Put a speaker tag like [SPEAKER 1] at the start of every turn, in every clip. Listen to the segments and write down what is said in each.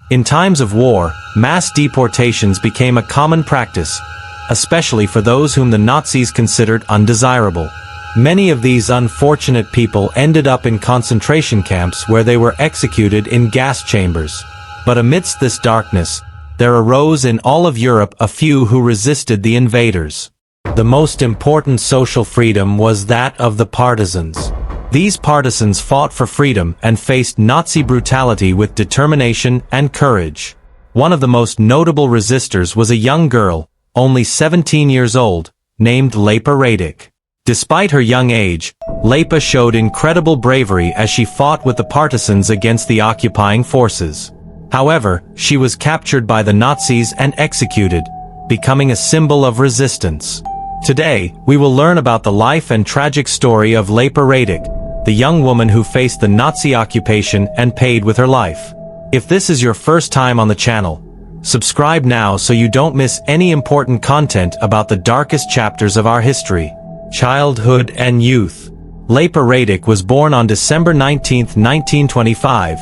[SPEAKER 1] In times of war, mass deportations became a common practice, especially for those whom the Nazis considered undesirable. Many of these unfortunate people ended up in concentration camps where they were executed in gas chambers. But amidst this darkness, there arose in all of Europe a few who resisted the invaders. The most important social freedom was that of the partisans. These partisans fought for freedom and faced Nazi brutality with determination and courage. One of the most notable resistors was a young girl, only 17 years old, named Lepa Radic. Despite her young age, Lepa showed incredible bravery as she fought with the partisans against the occupying forces. However, she was captured by the Nazis and executed, becoming a symbol of resistance. Today, we will learn about the life and tragic story of Lepa Radic, the young woman who faced the Nazi occupation and paid with her life. If this is your first time on the channel, subscribe now so you don't miss any important content about the darkest chapters of our history. Childhood and youth. Lepa Radic was born on December 19, 1925,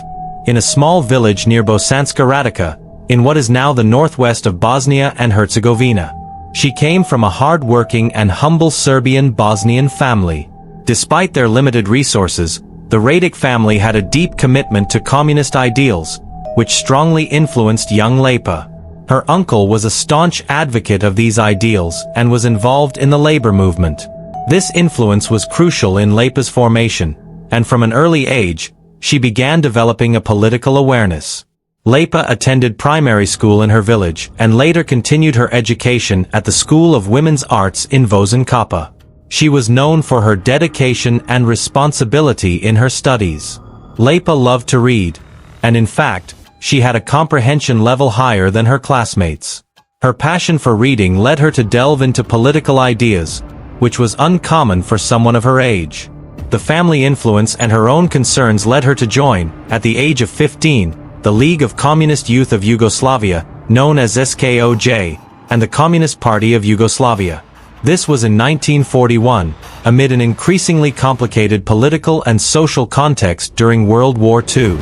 [SPEAKER 1] in a small village near Bosanska Radica, in what is now the northwest of Bosnia and Herzegovina. She came from a hard-working and humble Serbian Bosnian family. Despite their limited resources, the Radic family had a deep commitment to communist ideals, which strongly influenced young Lepa. Her uncle was a staunch advocate of these ideals and was involved in the labor movement. This influence was crucial in Lepa's formation, and from an early age, she began developing a political awareness. Lepa attended primary school in her village and later continued her education at the School of Women's Arts in Vozenkapa. She was known for her dedication and responsibility in her studies. Lepa loved to read, and in fact, she had a comprehension level higher than her classmates. Her passion for reading led her to delve into political ideas, which was uncommon for someone of her age. The family influence and her own concerns led her to join, at the age of 15, the League of Communist Youth of Yugoslavia, known as SKOJ, and the Communist Party of Yugoslavia. This was in 1941, amid an increasingly complicated political and social context during World War II.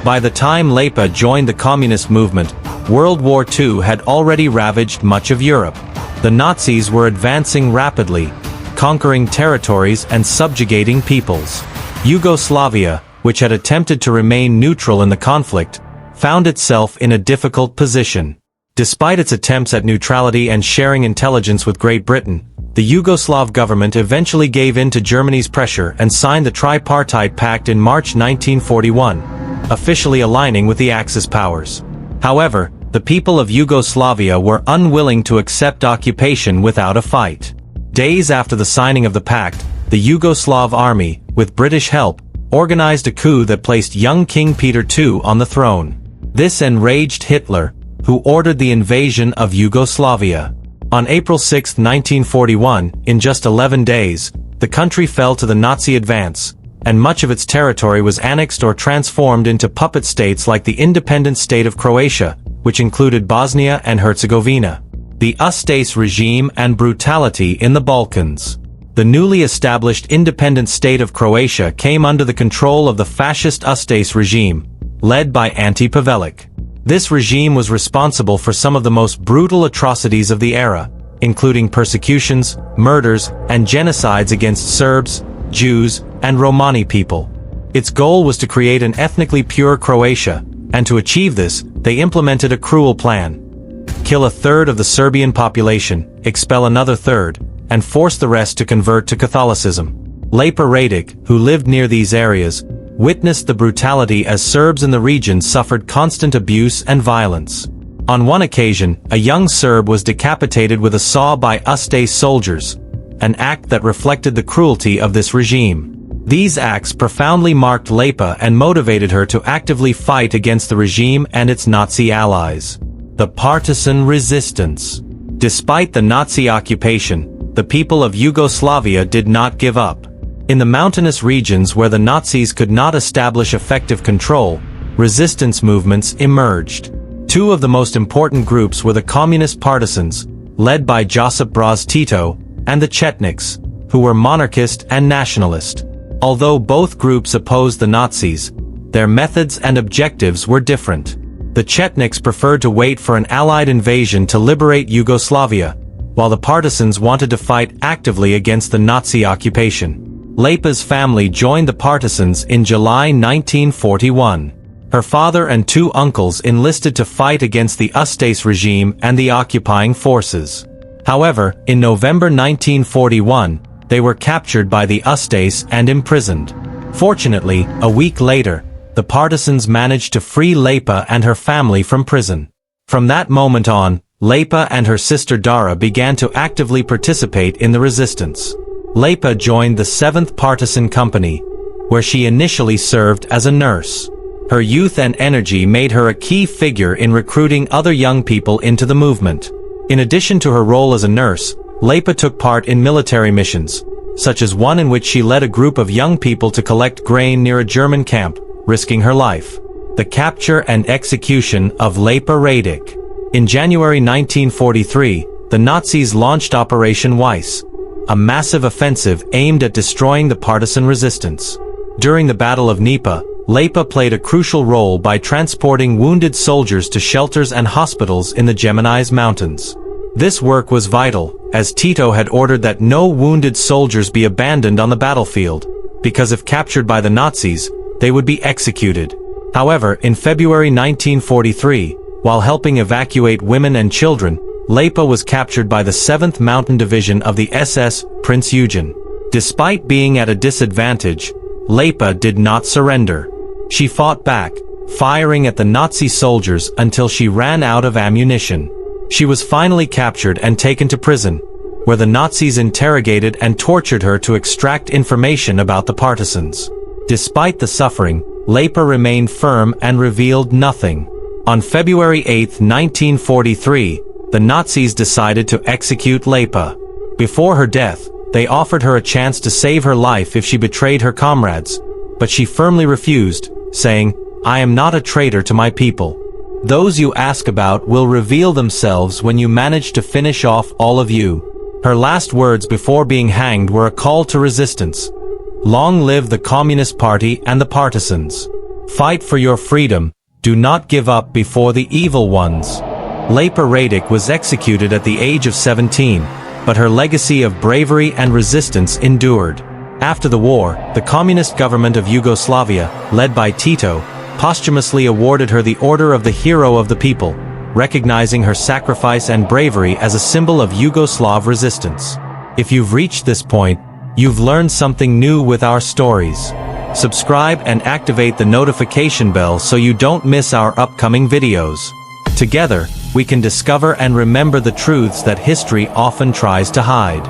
[SPEAKER 1] By the time Lepa joined the communist movement, World War II had already ravaged much of Europe. The Nazis were advancing rapidly, conquering territories and subjugating peoples. Yugoslavia, which had attempted to remain neutral in the conflict, found itself in a difficult position. Despite its attempts at neutrality and sharing intelligence with Great Britain, the Yugoslav government eventually gave in to Germany's pressure and signed the Tripartite Pact in March 1941, officially aligning with the Axis powers. However, the people of Yugoslavia were unwilling to accept occupation without a fight. Days after the signing of the pact, the Yugoslav army, with British help, organized a coup that placed young King Peter II on the throne. This enraged Hitler, who ordered the invasion of Yugoslavia. On April 6, 1941, in just 11 days, the country fell to the Nazi advance, and much of its territory was annexed or transformed into puppet states like the independent state of Croatia, which included Bosnia and Herzegovina. The Ustaše regime and brutality in the Balkans. The newly established independent state of Croatia came under the control of the fascist Ustaše regime, led by Ante Pavelić. This regime was responsible for some of the most brutal atrocities of the era, including persecutions, murders, and genocides against Serbs, Jews, and Romani people. Its goal was to create an ethnically pure Croatia, and to achieve this, they implemented a cruel plan. Kill a third of the Serbian population, expel another third, and force the rest to convert to Catholicism. Lepa Radic, who lived near these areas, witnessed the brutality as Serbs in the region suffered constant abuse and violence. On one occasion, a young Serb was decapitated with a saw by Ustaše soldiers, an act that reflected the cruelty of this regime. These acts profoundly marked Lepa and motivated her to actively fight against the regime and its Nazi allies. The partisan resistance. Despite the Nazi occupation, the people of Yugoslavia did not give up. In the mountainous regions where the Nazis could not establish effective control, resistance movements emerged. Two of the most important groups were the Communist Partisans, led by Josip Broz Tito, and the Chetniks, who were monarchist and nationalist. Although both groups opposed the Nazis, their methods and objectives were different. The Chetniks preferred to wait for an Allied invasion to liberate Yugoslavia, while the Partisans wanted to fight actively against the Nazi occupation. Lepa's family joined the Partisans in July 1941. Her father and two uncles enlisted to fight against the Ustase regime and the occupying forces. However, in November 1941, they were captured by the Ustase and imprisoned. Fortunately, a week later, the Partisans managed to free Lepa and her family from prison. From that moment on, Lepa and her sister Dara began to actively participate in the resistance. Lepa joined the 7th Partisan Company, where she initially served as a nurse. Her youth and energy made her a key figure in recruiting other young people into the movement. In addition to her role as a nurse, Lepa took part in military missions, such as one in which she led a group of young people to collect grain near a German camp, risking her life. The capture and execution of Lepa Radic. In January 1943, the Nazis launched Operation Weiss, a massive offensive aimed at destroying the partisan resistance. During the Battle of Lepa, Lepa played a crucial role by transporting wounded soldiers to shelters and hospitals in the Gemini's Mountains. This work was vital, as Tito had ordered that no wounded soldiers be abandoned on the battlefield, because if captured by the Nazis, they would be executed. However, in February 1943, while helping evacuate women and children, Lepa was captured by the 7th Mountain Division of the SS Prince Eugen. Despite being at a disadvantage, Lepa did not surrender. She fought back, firing at the Nazi soldiers until she ran out of ammunition. She was finally captured and taken to prison, where the Nazis interrogated and tortured her to extract information about the Partisans. Despite the suffering, Lepa remained firm and revealed nothing. On February 8, 1943, the Nazis decided to execute Lepa. Before her death, they offered her a chance to save her life if she betrayed her comrades, but she firmly refused, saying, "I am not a traitor to my people. Those you ask about will reveal themselves when you manage to finish off all of you." Her last words before being hanged were a call to resistance. Long live the Communist Party and the Partisans. Fight for your freedom, do not give up before the evil ones. Lepa Radic was executed at the age of 17, but her legacy of bravery and resistance endured. After the war, the communist government of Yugoslavia, led by Tito, posthumously awarded her the Order of the Hero of the People, recognizing her sacrifice and bravery as a symbol of Yugoslav resistance. If you've reached this point, you've learned something new with our stories. Subscribe and activate the notification bell so you don't miss our upcoming videos. Together, we can discover and remember the truths that history often tries to hide.